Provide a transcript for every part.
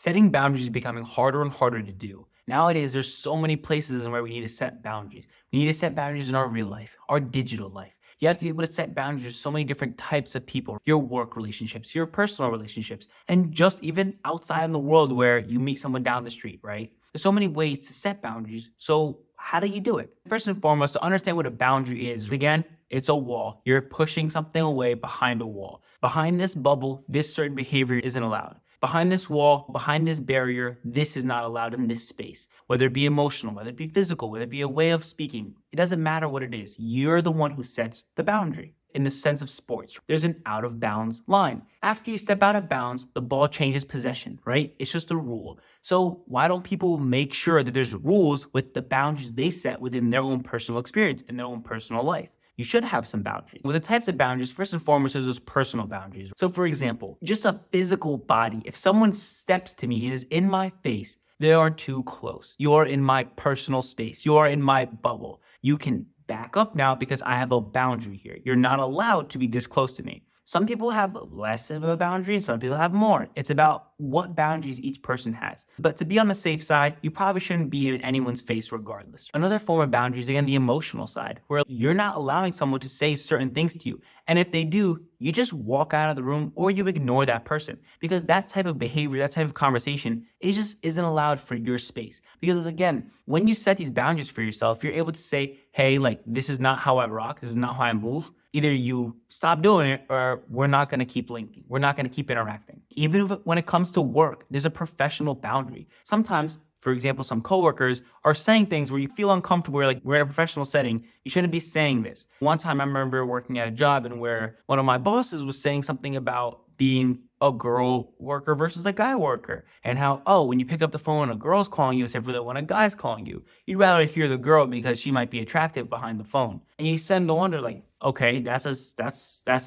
Setting boundaries is becoming harder and harder to do. Nowadays, there's so many places in where we need to set boundaries. We need to set boundaries in our real life, our digital life. You have to be able to set boundaries with so many different types of people, your work relationships, your personal relationships, and just even outside in the world where you meet someone down the street, right? There's so many ways to set boundaries. So how do you do it? First and foremost, to understand what a boundary is, again, it's a wall. You're pushing something away behind a wall. Behind this bubble, this certain behavior isn't allowed. Behind this wall, behind this barrier, this is not allowed in this space. Whether it be emotional, whether it be physical, whether it be a way of speaking, it doesn't matter what it is. You're the one who sets the boundary. In the sense of sports, there's an out of bounds line. After you step out of bounds, the ball changes possession, right? It's just a rule. So why don't people make sure that there's rules with the boundaries they set within their own personal experience, in their own personal life? You should have some boundaries. With the types of boundaries, first and foremost, is those personal boundaries. So for example, just a physical body. If someone steps to me and is in my face, they are too close. You're in my personal space. You're in my bubble. You can back up now because I have a boundary here. You're not allowed to be this close to me. Some people have less of a boundary and some people have more. It's about what boundaries each person has. But to be on the safe side, you probably shouldn't be in anyone's face regardless. Another form of boundaries, again, the emotional side, where you're not allowing someone to say certain things to you. And if they do, you just walk out of the room or you ignore that person because that type of behavior, that type of conversation, it just isn't allowed for your space. Because again, when you set these boundaries for yourself, you're able to say, hey, like, this is not how I rock. This is not how I move. Either you stop doing it or we're not going to keep linking. We're not going to keep interacting. Even when it comes to work, there's a professional boundary. Sometimes, for example, some coworkers are saying things where you feel uncomfortable, where like we're in a professional setting. You shouldn't be saying this. One time I remember working at a job and where one of my bosses was saying something about being a girl worker versus a guy worker. And how, oh, when you pick up the phone and a girl's calling you instead of when a guy's calling you, you'd rather hear the girl because she might be attractive behind the phone. And you send to wonder like, okay, that's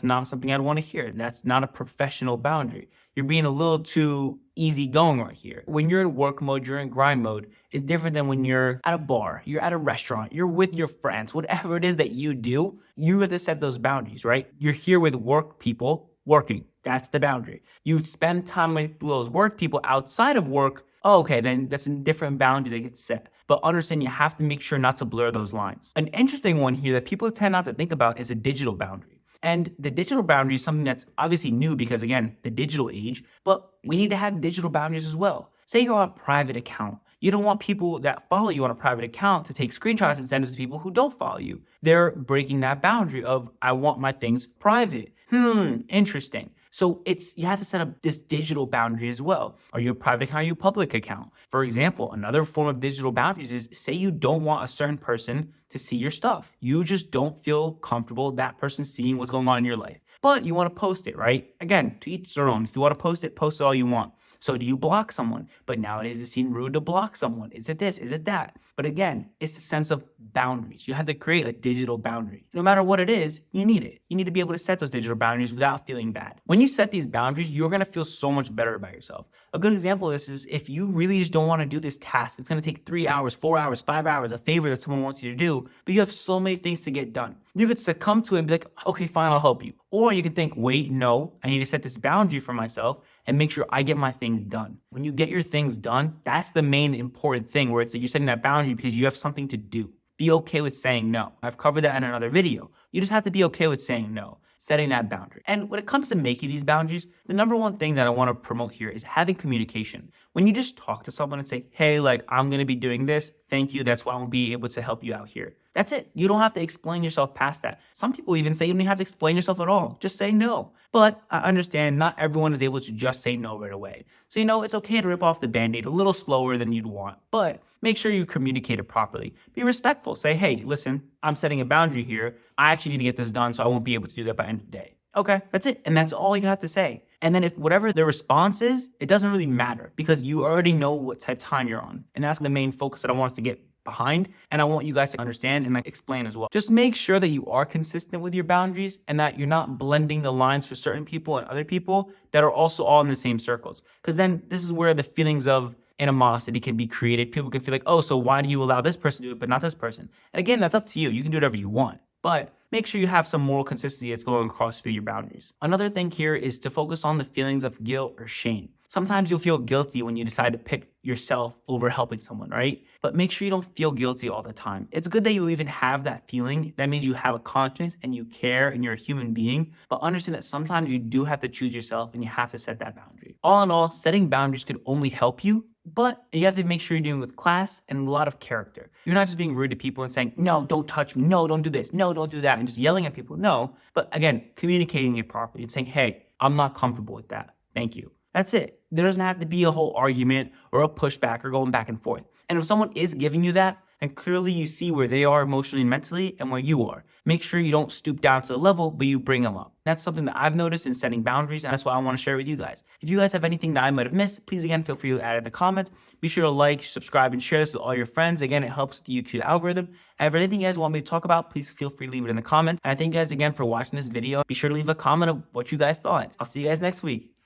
not something I'd want to hear. That's not a professional boundary. You're being a little too easygoing right here. When you're in work mode, you're in grind mode. It's different than when you're at a bar, you're at a restaurant, you're with your friends, whatever it is that you do, you have to set those boundaries, right? You're here with work people working. That's the boundary. You spend time with those work people outside of work. Oh, okay, then that's a different boundary that gets set. But understand you have to make sure not to blur those lines. An interesting one here that people tend not to think about is a digital boundary. And the digital boundary is something that's obviously new because, again, the digital age, but we need to have digital boundaries as well. Say you're on a private account. You don't want people that follow you on a private account to take screenshots and send it to people who don't follow you. They're breaking that boundary of, I want my things private. Interesting. So you have to set up this digital boundary as well. Are you a private account? Are you a public account? For example, another form of digital boundaries is say you don't want a certain person to see your stuff. You just don't feel comfortable that person seeing what's going on in your life. But you want to post it, right? Again, to each their own. If you want to post it all you want. So do you block someone? But nowadays it seems rude to block someone. Is it this? Is it that? But again, it's a sense of boundaries. You have to create a digital boundary. No matter what it is, you need it. You need to be able to set those digital boundaries without feeling bad. When you set these boundaries, you're going to feel so much better about yourself. A good example of this is if you really just don't want to do this task, it's going to take 3 hours, 4 hours, 5 hours, a favor that someone wants you to do, but you have so many things to get done. You could succumb to it and be like, okay, fine, I'll help you. Or you could think, wait, no, I need to set this boundary for myself and make sure I get my things done. When you get your things done, that's the main important thing where it's like you're setting that boundary because you have something to do. Be okay with saying no. I've covered that in another video. You just have to be okay with saying no, setting that boundary. And when it comes to making these boundaries, the number one thing that I want to promote here is having communication. When you just talk to someone and say, hey, like, I'm going to be doing this. Thank you. That's why I won't be able to help you out here. That's it. You don't have to explain yourself past that. Some people even say you don't have to explain yourself at all. Just say no. But I understand not everyone is able to just say no right away. So, it's okay to rip off the Band-Aid a little slower than you'd want, but make sure you communicate it properly. Be respectful. Say, hey, listen, I'm setting a boundary here. I actually need to get this done, so I won't be able to do that by the end of the day. Okay, that's it. And that's all you have to say. And then if whatever the response is, it doesn't really matter because you already know what type of time you're on. And that's the main focus that I want us to get behind. And I want you guys to understand and explain as well. Just make sure that you are consistent with your boundaries and that you're not blending the lines for certain people and other people that are also all in the same circles. Because then this is where the feelings of animosity can be created. People can feel like, oh, so why do you allow this person to do it, but not this person? And again, that's up to you. You can do whatever you want. But make sure you have some moral consistency that's going across through your boundaries. Another thing here is to focus on the feelings of guilt or shame. Sometimes you'll feel guilty when you decide to pick yourself over helping someone, right? But make sure you don't feel guilty all the time. It's good that you even have that feeling. That means you have a conscience and you care and you're a human being. But understand that sometimes you do have to choose yourself and you have to set that boundary. All in all, setting boundaries could only help you, but you have to make sure you're doing it with class and a lot of character. You're not just being rude to people and saying, no, don't touch me. No, don't do this. No, don't do that. And just yelling at people. No. But again, communicating it properly and saying, hey, I'm not comfortable with that. Thank you. That's it. There doesn't have to be a whole argument or a pushback or going back and forth. And if someone is giving you that, and clearly you see where they are emotionally and mentally and where you are, make sure you don't stoop down to the level, but you bring them up. That's something that I've noticed in setting boundaries, and that's what I want to share with you guys. If you guys have anything that I might have missed, please again, feel free to add it in the comments. Be sure to like, subscribe, and share this with all your friends. Again, it helps with the YouTube algorithm. And if anything you guys want me to talk about, please feel free to leave it in the comments. And I thank you guys again for watching this video. Be sure to leave a comment of what you guys thought. I'll see you guys next week.